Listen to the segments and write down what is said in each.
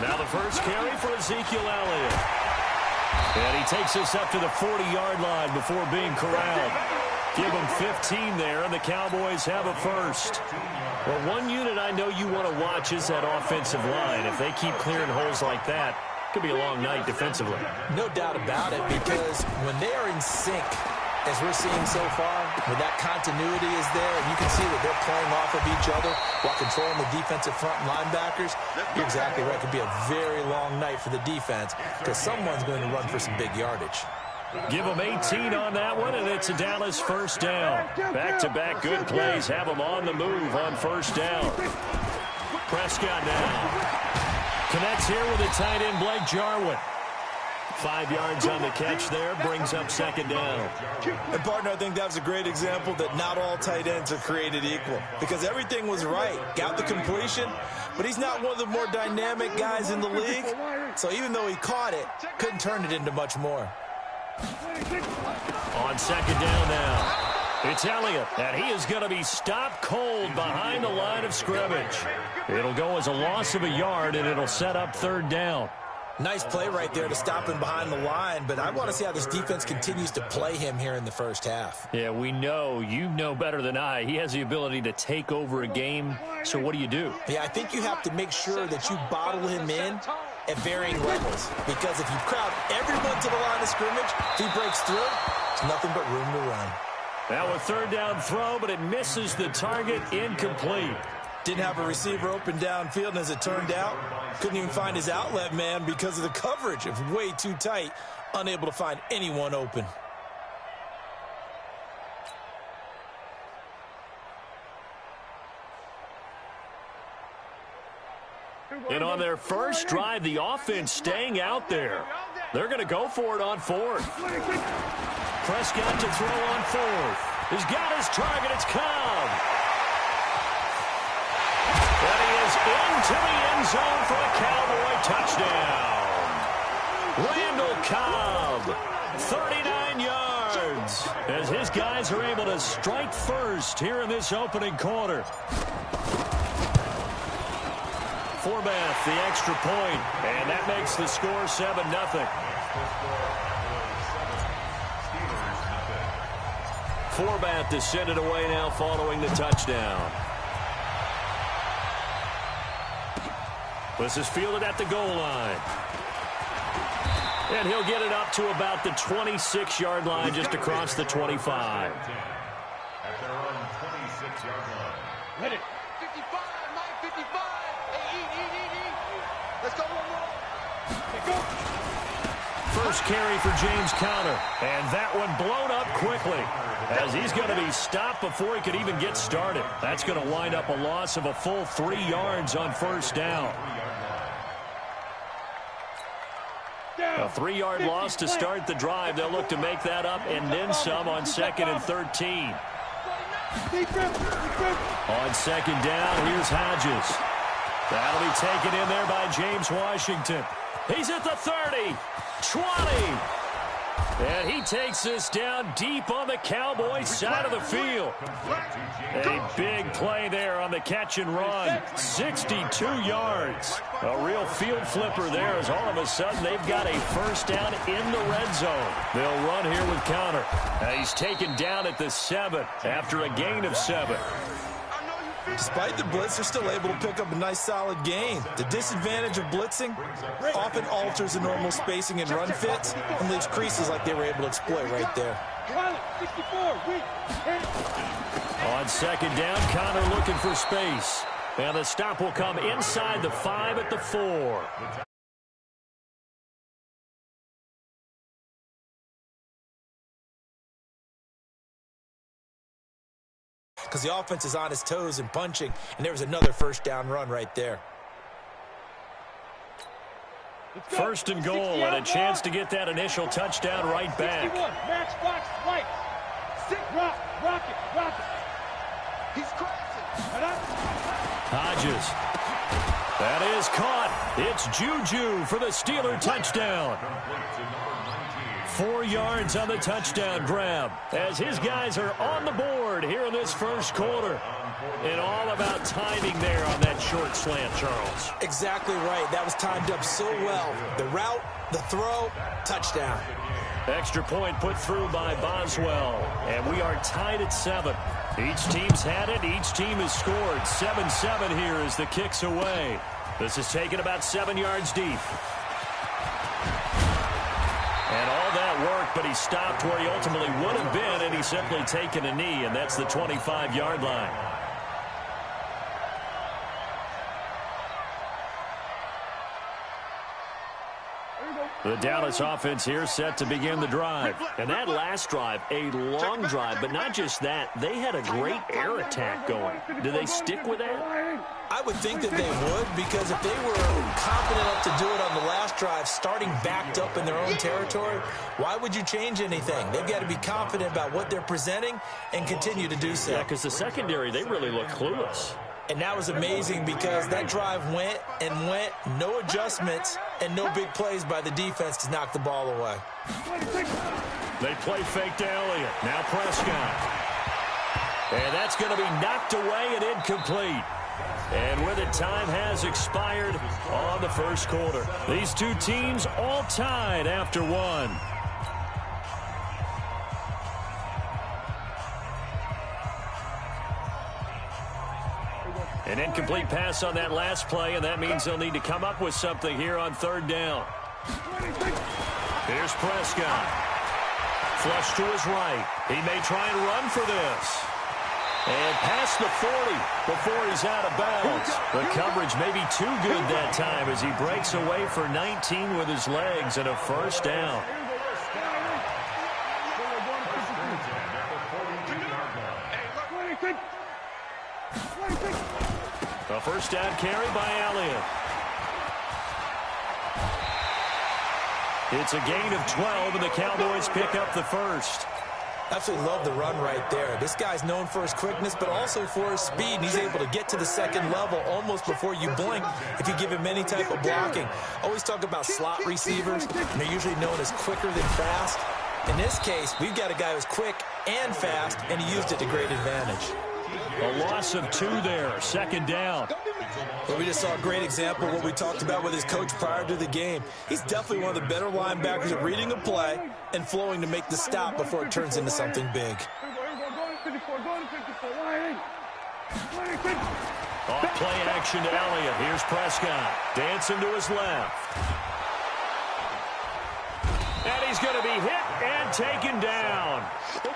Now the first carry for Ezekiel Elliott. And he takes us up to the 40-yard line before being corralled. Give them 15 there, and the Cowboys have a first. Well, one unit I know you want to watch is that offensive line. If they keep clearing holes like that, it could be a long night defensively. No doubt about it, because when they are in sync, as we're seeing so far, when that continuity is there, and you can see that they're playing off of each other while controlling the defensive front linebackers, you're exactly right. It could be a very long night for the defense because someone's going to run for some big yardage. Give them 18 on that one, and it's a Dallas first down. Back-to-back good plays have them on the move on first down. Prescott now connects here with a tight end, Blake Jarwin. 5 yards on the catch there, brings up second down. And, partner, I think that was a great example that not all tight ends are created equal because everything was right. Got the completion, but he's not one of the more dynamic guys in the league. So even though he caught it, couldn't turn it into much more. On second down now, it's Elliott, and he is going to be stopped cold behind the line of scrimmage. It'll go as a loss of a yard, and it'll set up third down. Nice play right there to stop him behind the line, but I want to see how this defense continues to play him here in the first half. Yeah, we know. You know better than I. He has the ability to take over a game, so what do you do? Yeah, I think you have to make sure that you bottle him in at varying levels, because if you crowd everyone to the line of scrimmage, if he breaks through, there's nothing but room to run. Now a third down throw, but it misses the target, incomplete. Didn't have a receiver open downfield, and as it turned out, couldn't even find his outlet man because of the coverage. It was way too tight, unable to find anyone open. And on their first drive, the offense staying out there. They're going to go for it on fourth. Prescott to throw on fourth. He's got his target. It's Cobb. And he is into the end zone for a Cowboy touchdown. Randall Cobb, 39 yards, as his guys are able to strike first here in this opening quarter. Forbath, the extra point, and that makes the score 7-0. Forbath to send it away now following the touchdown. This is fielded at the goal line. And he'll get it up to about the 26-yard line, just across the 25. At their own 26-yard line. Hit it. 55, 955. Hey, eat. Let's go one more. Let's go. First carry for James Conner. And that one blown up quickly, as he's going to be stopped before he could even get started. That's going to wind up a loss of a full 3 yards on first down. A 3-yard loss to start the drive. They'll look to make that up and then some on 2nd and 13. On second down, here's Hodges. That'll be taken in there by James Washington. He's at the 30, 20. And he takes this down deep on the Cowboys side of the field. A big play there on the catch and run. 62 yards. A real field flipper there, as all of a sudden they've got a first down in the red zone. They'll run here with Conner. He's taken down at the 7 after a gain of 7. Despite the blitz, they're still able to pick up a nice, solid gain. The disadvantage of blitzing often alters the normal spacing and run fits and leaves creases like they were able to exploit right there. On second down, Conner looking for space. And the stop will come inside the 5 at the 4. Because the offense is on its toes and punching, and there was another first down run right there. First and goal, and a chance to get that initial touchdown right back. Matchbox lights. Sit, rock it. He's crashing. Hodges. That is caught. It's Juju for the Steeler touchdown. 4 yards on the touchdown grab as his guys are on the board here in this first quarter. And all about timing there on that short slant, Charles. Exactly right. That was timed up so well. The route, the throw, touchdown. Extra point put through by Boswell. And we are tied at 7. Each team's had it. Each team has scored. 7-7 here as the kick's away. This is taken about 7 yards deep. And all that work, but he stopped where he ultimately would have been, and he's simply taken a knee, and that's the 25-yard line. The Dallas offense here set to begin the drive. And that last drive, a long drive, but not just that. They had a great air attack going. Do they stick with that? I would think that they would, because if they were confident enough to do it on the last drive, starting backed up in their own territory, why would you change anything? They've got to be confident about what they're presenting and continue to do so. Yeah, because the secondary, they really look clueless. And that was amazing because that drive went and went, no adjustments, and no big plays by the defense to knock the ball away. They play fake to Elliott. Now Prescott. And that's going to be knocked away and incomplete. And with it, time has expired on the first quarter. These two teams all tied after one. An incomplete pass on that last play, and that means they'll need to come up with something here on third down. Here's Prescott. Flush to his right. He may try and run for this. And past the 40 before he's out of bounds. The coverage may be too good that time as he breaks away for 19 with his legs and a first down. A first down carry by Elliott. It's a gain of 12, and the Cowboys pick up the first. Absolutely love the run right there. This guy's known for his quickness, but also for his speed. And he's able to get to the second level almost before you blink if you give him any type of blocking. Always talk about slot receivers, and they're usually known as quicker than fast. In this case, we've got a guy who's quick and fast, and he used it to great advantage. A loss of 2 there, second down. Well, we just saw a great example of what we talked about with his coach prior to the game. He's definitely one of the better linebackers at reading a play and flowing to make the stop before it turns into something big. Off play action to Elliott. Here's Prescott. Dancing to his left. And he's going to be hit and taken down.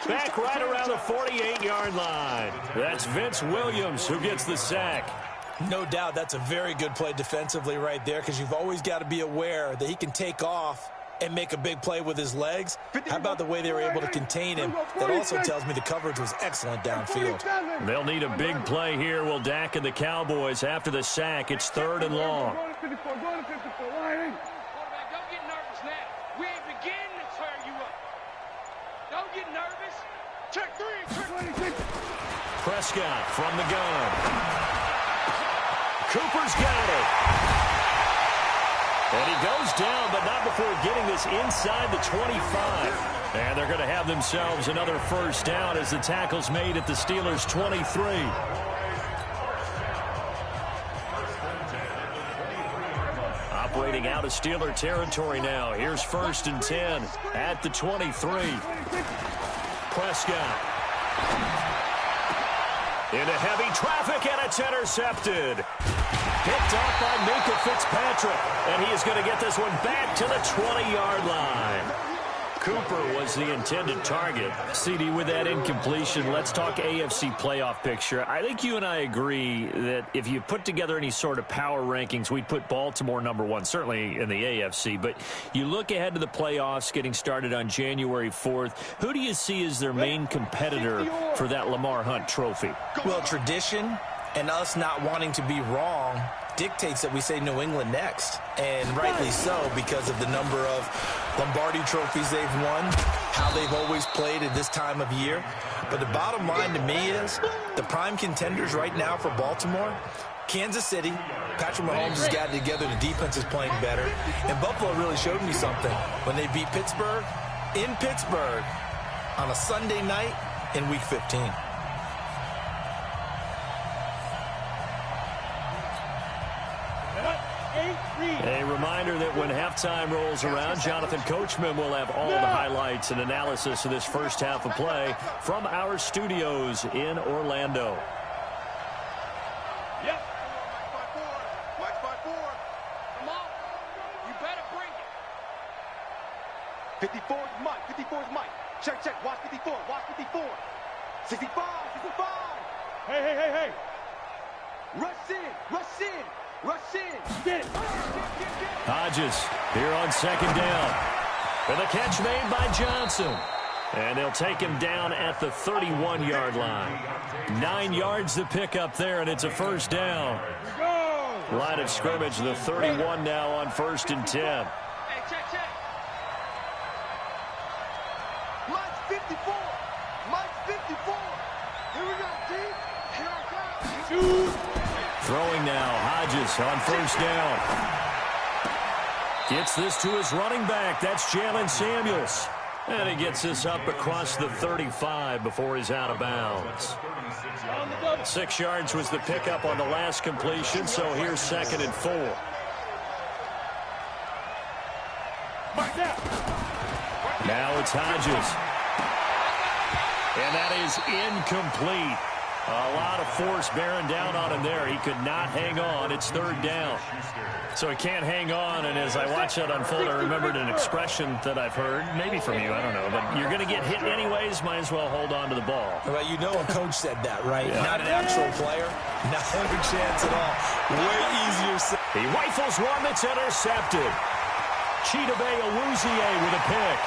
Back right around the 48-yard line. That's Vince Williams who gets the sack. No doubt that's a very good play defensively right there, because you've always got to be aware that he can take off and make a big play with his legs. How about the way they were able to contain him? That also tells me the coverage was excellent downfield. They'll need a big play here. Will Dak and the Cowboys after the sack. It's 3rd and long. Prescott from the gun. Cooper's got it. And he goes down, but not before getting this inside the 25. And they're going to have themselves another first down as the tackle's made at the Steelers' 23. Operating out of Steeler territory now. Here's 1st and 10 at the 23. Prescott. Into heavy traffic, and it's intercepted. Picked off by Minka Fitzpatrick, and he is going to get this one back to the 20-yard line. Cooper was the intended target. CD, with that incompletion, let's talk AFC playoff picture. I think you and I agree that if you put together any sort of power rankings, we'd put Baltimore #1, certainly in the AFC. But you look ahead to the playoffs getting started on January 4th. Who do you see as their main competitor for that Lamar Hunt trophy? Well, tradition and us not wanting to be wrong dictates that we say New England next, and rightly so, because of the number of Lombardi trophies they've won, how they've always played at this time of year. But the bottom line to me is the prime contenders right now for Baltimore, Kansas City. Patrick Mahomes has gotten together. The defense is playing better. And Buffalo really showed me something. When they beat Pittsburgh, in Pittsburgh on a Sunday night in Week 15. A reminder that when halftime rolls around, Jonathan Coachman will have all the highlights and analysis of this first half of play from our studios in Orlando. Yep. Watch by four. Come on. You better bring it. 54 is Mike. 54 is Mike. Check, check. Watch 54. Watch 54. 65. 65. Hey. Rush in. Rush in. Rush in. Get it. Hodges here on second down. And the catch made by Johnson. And they'll take him down at the 31-yard line. 9 yards to pick up there, and it's a first down. Line of scrimmage, the 31 now on 1st and 10. Hey, check. Mike's 54. Mike's 54. Here we go, D. Here I come. Throwing now, Hodges on 1st down. Gets this to his running back. That's Jalen Samuels. And he gets this up across the 35 before he's out of bounds. 6 yards was the pickup on the last completion, so here's 2nd and 4. Now it's Hodges. And that is incomplete. A lot of force bearing down on him there. He could not hang on. It's 3rd down. So he can't hang on, and as I watch that unfold, I remembered an expression that I've heard, maybe from you, I don't know, but you're going to get hit anyways, might as well hold on to the ball. Well, you know a coach said that, right? Yeah. Not an actual player. Not a chance at all. Way easier said. He rifles one that's intercepted. Chidobe Awuzie with a pick.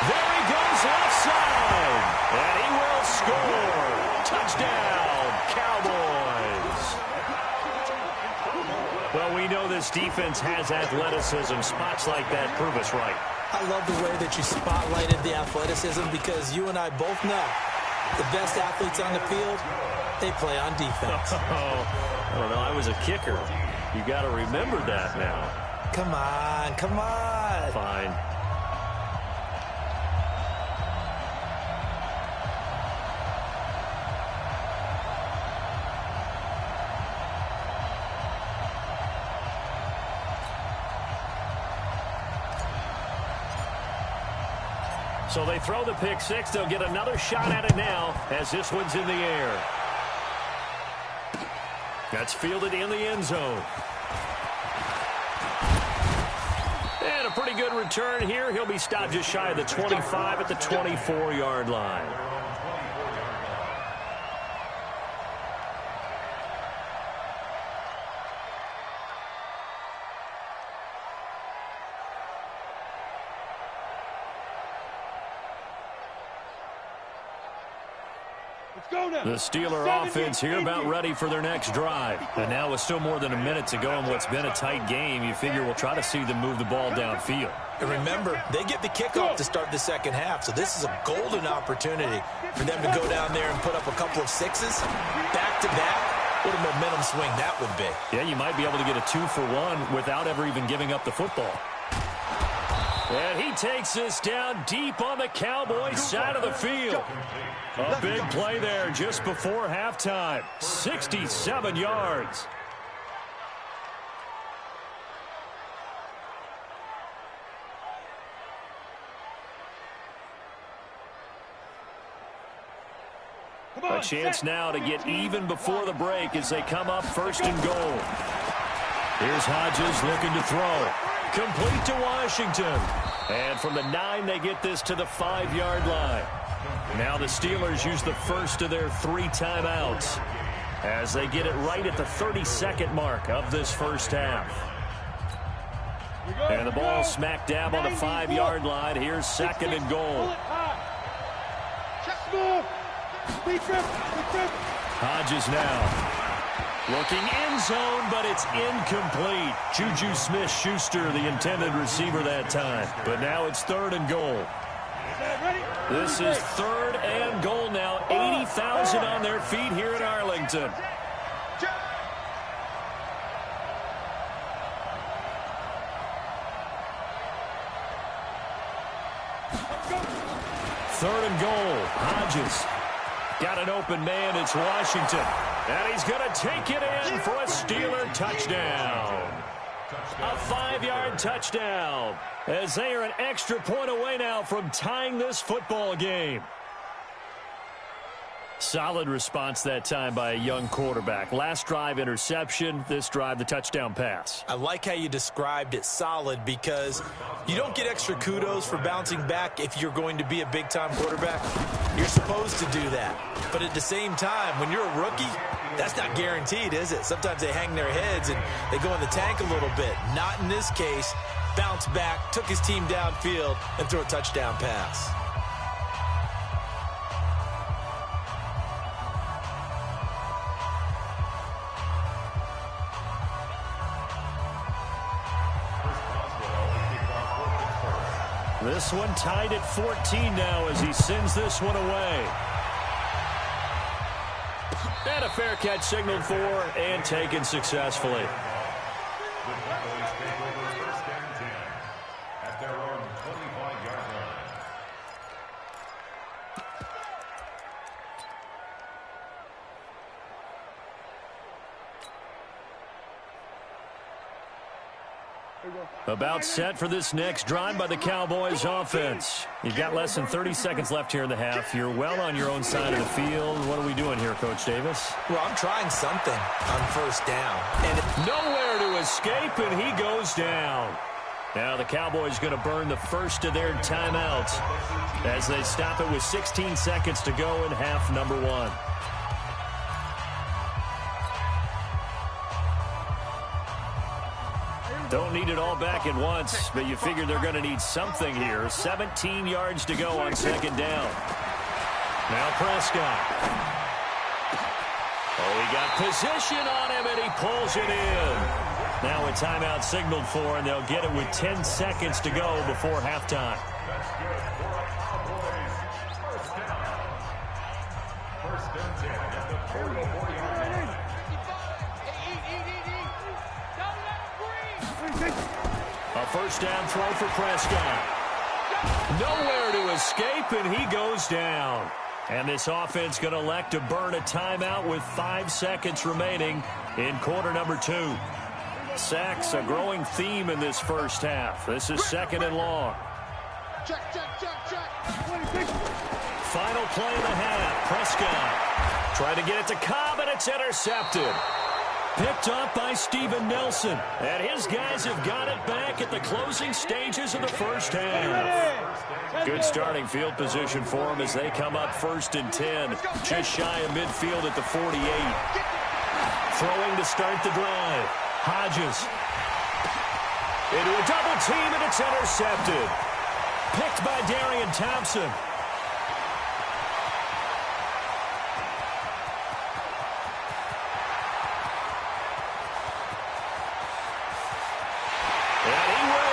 There he goes left side, and he will score. Touchdown, Cowboys. Well, we know this defense has athleticism. Spots like that prove us right. I love the way that you spotlighted the athleticism because you and I both know the best athletes on the field, they play on defense. I don't know. I was a kicker. You got to remember that now. Come on. Fine. So they throw the pick six. They'll get another shot at it now as this one's in the air. That's fielded in the end zone. And a pretty good return here. He'll be stopped just shy of the 25 at the 24-yard line. The Steeler offense here about ready for their next drive. And now with still more than a minute to go in what's been a tight game, you figure we'll try to see them move the ball downfield. And remember, they get the kickoff to start the second half, so this is a golden opportunity for them to go down there and put up a couple of sixes back-to-back. What a momentum swing that would be. Yeah, you might be able to get a 2-for-1 without ever even giving up the football. And he takes this down deep on the Cowboys side of the field. A big play there just before halftime. 67 yards. A chance now to get even before the break as they come up 1st and goal. Here's Hodges looking to throw. Complete to Washington. And from the 9, they get this to the 5-yard line. Now the Steelers use the first of their 3 timeouts as they get it right at the 32nd mark of this first half. And the ball smack dab on the 5-yard line. Here's 2nd and goal. Hodges now. Looking end zone, but it's incomplete. Juju Smith-Schuster, the intended receiver that time. But now it's 3rd and goal. This is 3rd and goal now. 80,000 on their feet here in Arlington. Third and goal. Hodges. Got an open man. It's Washington. And he's going to take it in for a Steeler touchdown. A 5-yard touchdown. As they are an extra point away now from tying this football game. Solid response that time by a young quarterback. Last drive, interception. This drive, the touchdown pass. I like how you described it, solid, because you don't get extra kudos for bouncing back if you're going to be a big-time quarterback. You're supposed to do that. But at the same time, when you're a rookie, that's not guaranteed, is it? Sometimes they hang their heads and they go in the tank a little bit. Not in this case. Bounced back, took his team downfield, and threw a touchdown pass. This one tied at 14 now as he sends this one away. And a fair catch signaled for and taken successfully. The Cowboys take over first and 10 at their own 25-yard line. About set for this next drive by the Cowboys offense. You've got less than 30 seconds left here in the half. You're well on your own side of the field. What are we doing here, Coach Davis? Well, I'm trying something on first down. And nowhere to escape, and he goes down. Now the Cowboys going to burn the first of their timeouts as they stop it with 16 seconds to go in half number one. Don't need it all back at once, but you figure they're going to need something here. 17 yards to go on second down. Now Prescott. Oh, he got position on him, and he pulls it in. Now a timeout signaled for, and they'll get it with 10 seconds to go before halftime. That's good for a Cowboys first down. First and 10 at the 44-yard line. A first down throw for Prescott. Nowhere to escape, and he goes down. And this offense going to elect to burn a timeout with 5 seconds remaining in quarter number 2. Sacks, a growing theme in this first half. This is second and long. Check. Final play of the half. Prescott trying to get it to Cobb, and it's intercepted. Picked up by Steven Nelson. And his guys have got it back at the closing stages of the first half. Good starting field position for them as they come up first and 10. Just shy of midfield at the 48. Throwing to start the drive. Hodges. Into a double team, and it's intercepted. Picked by Darian Thompson.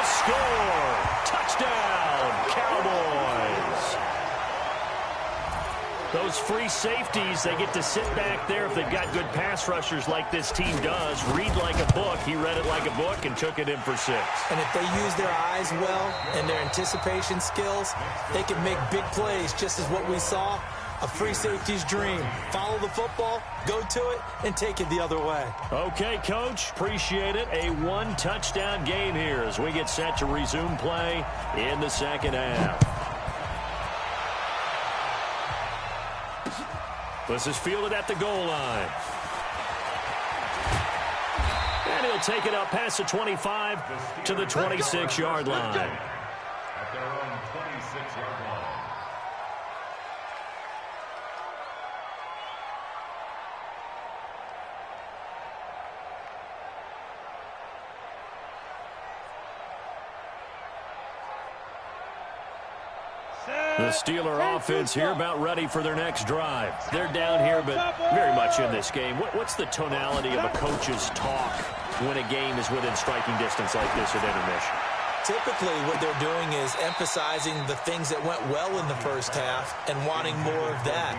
Score! Touchdown, Cowboys! Those free safeties, they get to sit back there if they've got good pass rushers like this team does. Read like a book. He read it like a book and took it in for 6. And if they use their eyes well and their anticipation skills, they can make big plays, just as what we saw. A free safety's dream. Follow the football, go to it, and take it the other way. Okay, Coach. Appreciate it. A 1-touchdown game here as we get set to resume play in the second half. This is fielded at the goal line. And he'll take it up past the 25 to the 26-yard line. At their own 26-yard line. The Steeler offense here about ready for their next drive. They're down here, but very much in this game. What's the tonality of a coach's talk when a game is within striking distance like this at intermission? Typically, what they're doing is emphasizing the things that went well in the first half and wanting more of that.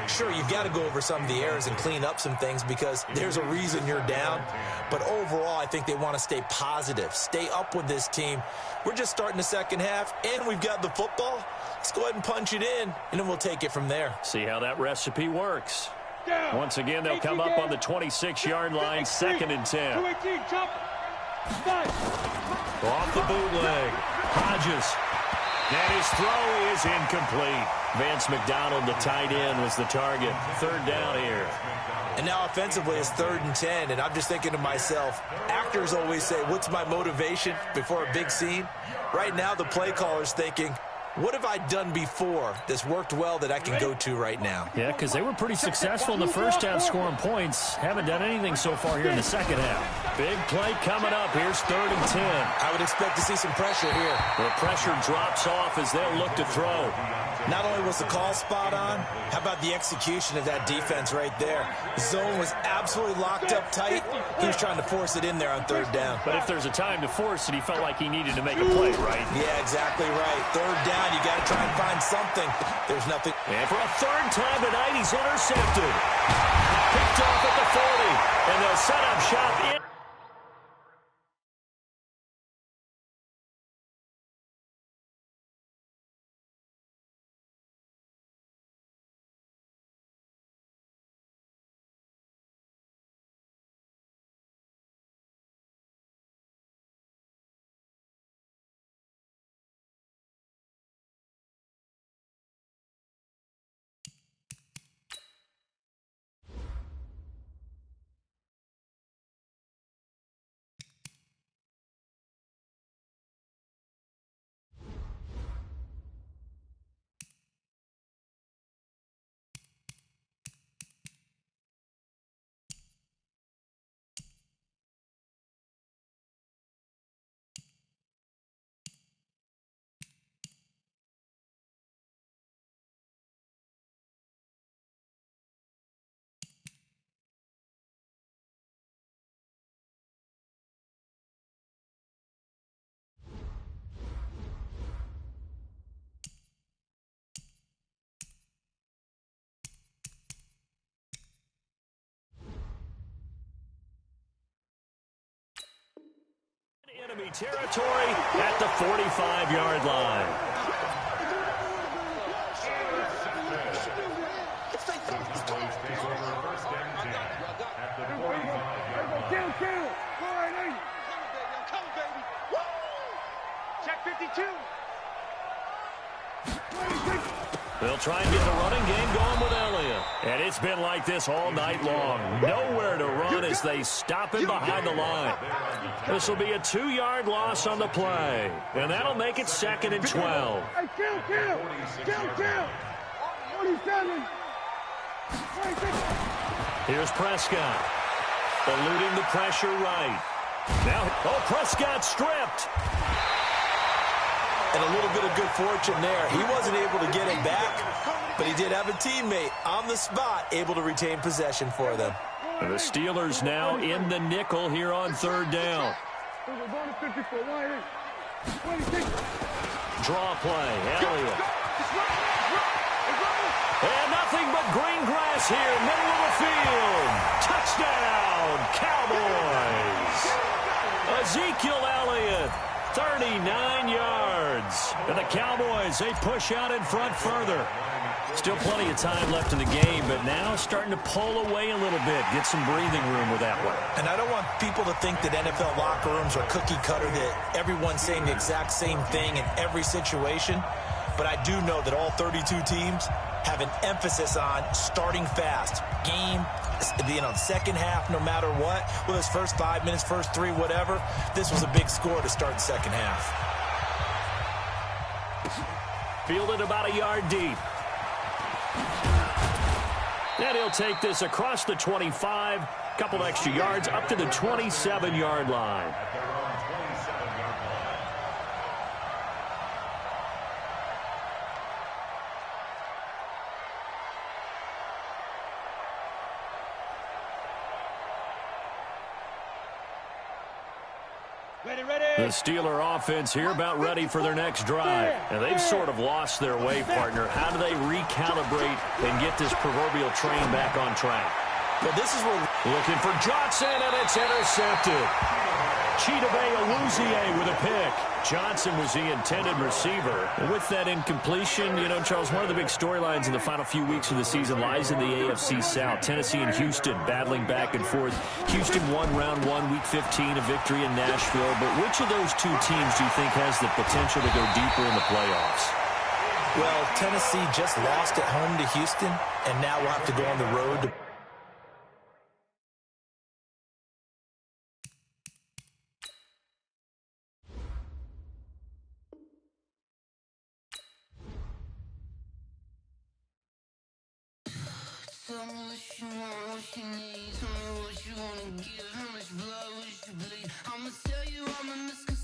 Sure, you've got to go over some of the errors and clean up some things because there's a reason you're down. But overall, I think they want to stay positive, stay up with this team. We're just starting the second half, and we've got the football. Let's go ahead and punch it in, and then we'll take it from there. See how that recipe works. Once again, they'll come up on the 26-yard line, 2nd and 10. Off the bootleg. Hodges. And his throw is incomplete. Vance McDonald, the tight end, was the target. 3rd down here. And now offensively it's 3rd and 10, and I'm just thinking to myself, actors always say, what's my motivation before a big scene? Right now the play caller's thinking, what have I done before that's worked well that I can go to right now? Yeah, because they were pretty successful in the first half scoring points. Haven't done anything so far here in the second half. Big play coming up. Here's 3rd and 10. I would expect to see some pressure here. The pressure drops off as they'll look to throw. Not only was the call spot on, how about the execution of that defense right there? The zone was absolutely locked up tight. He was trying to force it in there on 3rd down. But if there's a time to force it, he felt like he needed to make a play, right? Yeah, exactly right. 3rd down, you got to try and find something. There's nothing. And for a 3rd time tonight, he's intercepted. Picked off at the 40. And they'll set up shop in. Enemy territory at the 45-yard line. Check 52. They'll try and get the running game going with Elliott. And it's been like this all night long. Nowhere to run as they stop him behind the line. This will be a 2-yard loss on the play. And that'll make it 2nd and 12. Hey, kill. 47. Here's Prescott. Eluding the pressure right. Now, Prescott stripped. And a little bit of good fortune there. He wasn't able to get it back, but he did have a teammate on the spot able to retain possession for them. The Steelers now in the nickel here on 3rd down. Draw play, Elliott. And nothing but green grass here, middle of the field. Touchdown, Cowboys. Ezekiel Elliott. 39 yards. And the Cowboys, they push out in front further. Still plenty of time left in the game, but now starting to pull away a little bit. Get some breathing room with that one. And I don't want people to think that NFL locker rooms are cookie cutter, that everyone's saying the exact same thing in every situation. But I do know that all 32 teams have an emphasis on starting fast. Game, second half, no matter what. Whether it's first 5 minutes, first 3, whatever. This was a big score to start the second half. Fielded about a yard deep. And he'll take this across the 25. Couple extra yards up to the 27-yard line. The Steeler offense here about ready for their next drive. And they've sort of lost their way, partner. How do they recalibrate and get this proverbial train back on track? Well, this is where... Looking for Johnson, and it's intercepted. Chidobe Awuzie with a pick. Johnson was the intended receiver. And with that incompletion, you know, Charles, one of the big storylines in the final few weeks of the season lies in the AFC South. Tennessee and Houston battling back and forth. Houston won round 1, week 15, a victory in Nashville. But which of those two teams do you think has the potential to go deeper in the playoffs? Well, Tennessee just lost at home to Houston, and now we'll have to go on the road to... Tell me what you want, what you need. Tell me what you wanna give, how much blood would you bleed? I'ma tell you I'm a misconception.